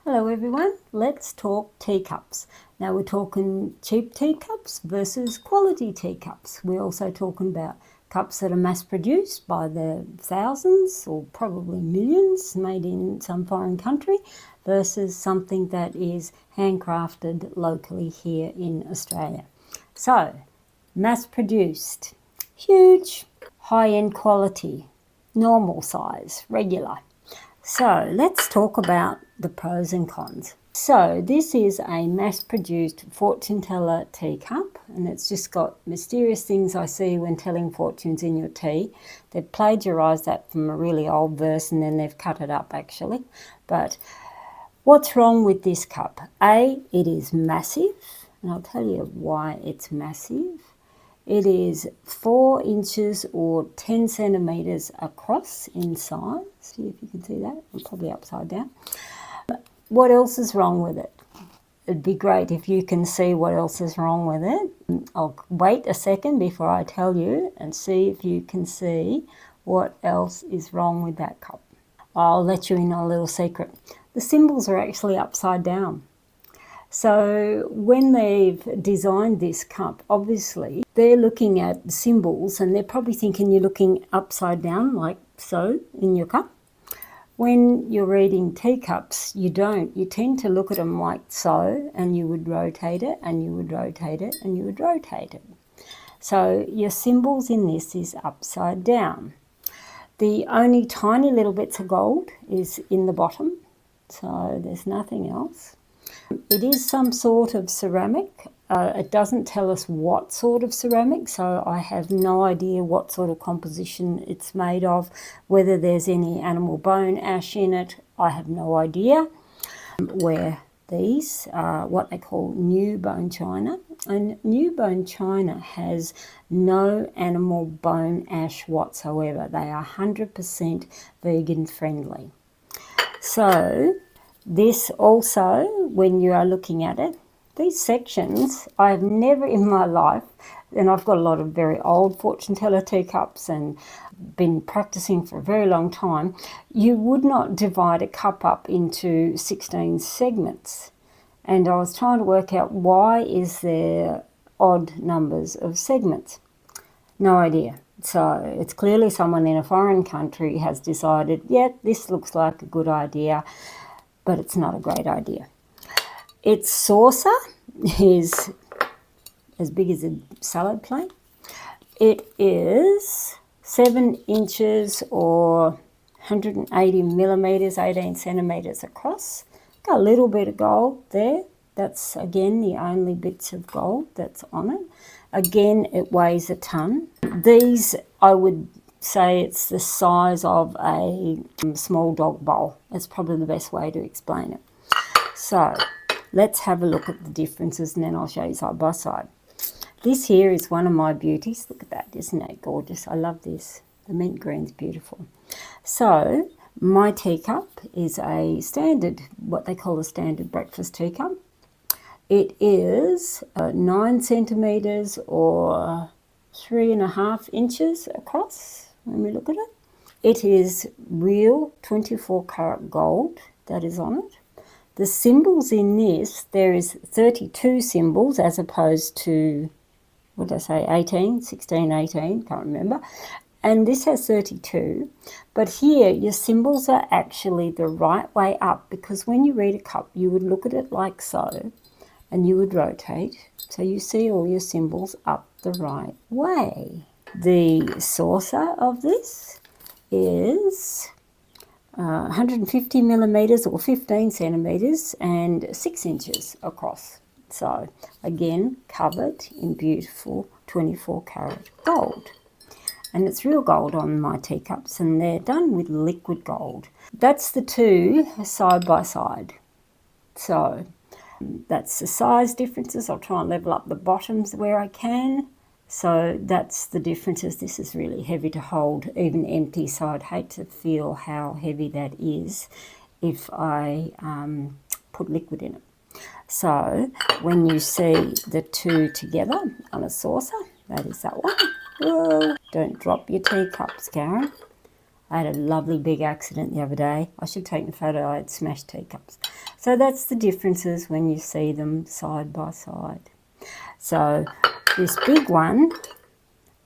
Hello everyone, let's talk teacups. Now we're talking cheap teacups versus quality teacups. We're also talking about cups that are mass produced by the thousands or probably millions made in some foreign country versus something that is handcrafted locally here in Australia. So, mass produced, huge, high-end quality, normal size, regular. So let's talk about the pros and cons. So this is a mass-produced fortuneteller teacup, and it's just got mysterious things I see when telling fortunes in your tea. They've plagiarised that from a really old verse and then they've cut it up actually. But what's wrong with this cup? A, it is massive, and I'll tell you why it's massive. It is 4 inches or 10 centimetres across in size. See if you can see that. I'm probably upside down. What else is wrong with it? It'd be great if you can see what else is wrong with it. I'll wait a second before I tell you and see if you can see what else is wrong with that cup. I'll let you in on a little secret. The symbols are actually upside down. So when they've designed this cup, obviously they're looking at symbols and they're probably thinking you're looking upside down like so in your cup. When you're reading teacups, you don't. You tend to look at them like so, and you would rotate it and you would rotate it and you would rotate it. So your symbols in this is upside down. The only tiny little bits of gold is in the bottom, so there's nothing else. It is some sort of ceramic. It doesn't tell us what sort of ceramic, so I have no idea what sort of composition it's made of, whether there's any animal bone ash in it. I have no idea. Where these are what they call new bone china, and new bone china has no animal bone ash whatsoever. They are 100% vegan friendly. So this also, when you are looking at it, these sections, I've never in my life, and I've got a lot of very old fortuneteller teacups and been practicing for a very long time, you would not divide a cup up into 16 segments. And I was trying to work out why is there odd numbers of segments. No idea. So it's clearly someone in a foreign country has decided, yeah, this looks like a good idea, but it's not a great idea. Its saucer is as big as a salad plate. It is 7 inches or 180 millimetres, 18 centimetres across. Got a little bit of gold there. That's, again, the only bits of gold that's on it. Again, it weighs a tonne. These, I would say it's the size of a small dog bowl. That's probably the best way to explain it. So let's have a look at the differences and then I'll show you side by side. This here is one of my beauties. Look at that, isn't it gorgeous? I love this. The mint green's beautiful. So my teacup is a standard, what they call a standard breakfast teacup. It is 9 centimetres or 3.5 inches across when we look at it. It is real 24 karat gold that is on it. The symbols in this, there is 32 symbols as opposed to, what did I say, 18, 16, 18, can't remember. And this has 32. But here, your symbols are actually the right way up, because when you read a cup, you would look at it like so, and you would rotate. So you see all your symbols up the right way. The saucer of this is 150 millimetres or 15 centimetres and 6 inches across. So again, covered in beautiful 24 karat gold. And it's real gold on my teacups, and they're done with liquid gold. That's the two side by side. So that's the size differences. I'll try and level up the bottoms where I can. So that's the differences. This is really heavy to hold, even empty, so I'd hate to feel how heavy that is if I put liquid in it. So when you see the two together on a saucer, that is that one. Whoa, don't drop your teacups, Karin. I had a lovely big accident the other day. I should take the photo. I had smashed teacups. So that's the differences when you see them side by side. So this big one,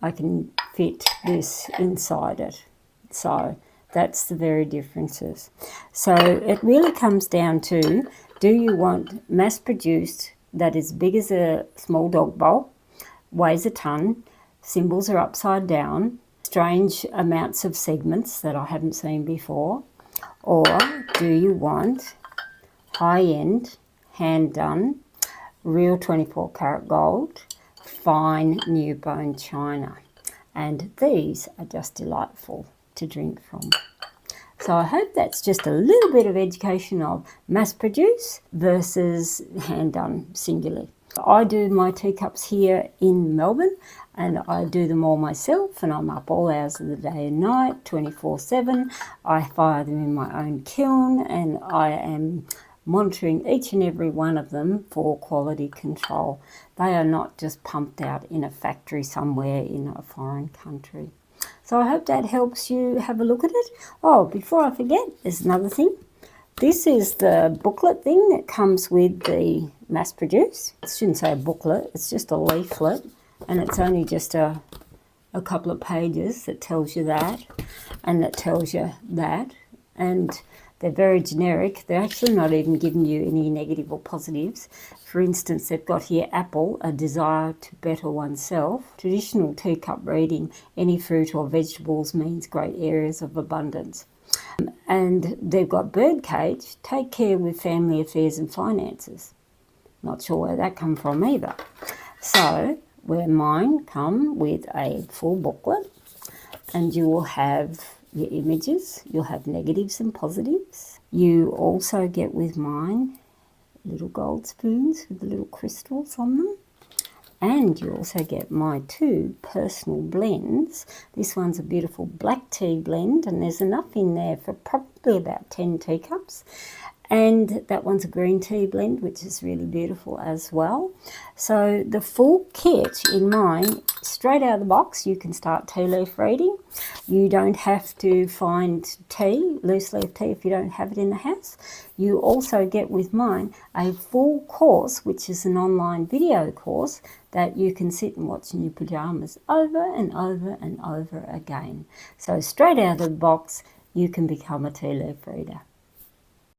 I can fit this inside it. So that's the very differences. So it really comes down to, do you want mass-produced that is big as a small dog bowl, weighs a ton, symbols are upside down, strange amounts of segments that I haven't seen before, or do you want high-end, hand-done, real 24 karat gold, fine new bone china? And these are just delightful to drink from. So I hope that's just a little bit of education of mass produce versus hand done singularly. I do my teacups here in Melbourne, and I do them all myself, and I'm up all hours of the day and night, 24/7. I fire them in my own kiln, and I am monitoring each and every one of them for quality control. They are not just pumped out in a factory somewhere in a foreign country. So I hope that helps you have a look at it. Oh, before I forget, there's another thing. This is the booklet thing that comes with the mass produce. I shouldn't say a booklet, it's just a leaflet, and it's only just a couple of pages that tells you that, and that tells you that, and they're very generic. They're actually not even giving you any negative or positives. For instance, they've got here apple, a desire to better oneself. Traditional teacup reading, any fruit or vegetables means great areas of abundance. And they've got birdcage, take care with family affairs and finances. Not sure where that come from either. So, where mine come with a full booklet, and you will have your images, you'll have negatives and positives. You also get with mine little gold spoons with the little crystals on them. And you also get my 2 personal blends. This one's a beautiful black tea blend, and there's enough in there for probably about 10 teacups. And that one's a green tea blend, which is really beautiful as well. So the full kit in mine, straight out of the box, you can start tea leaf reading. You don't have to find tea, loose leaf tea, if you don't have it in the house. You also get with mine a full course, which is an online video course that you can sit and watch in your pyjamas over and over and over again. So straight out of the box, you can become a tea leaf reader.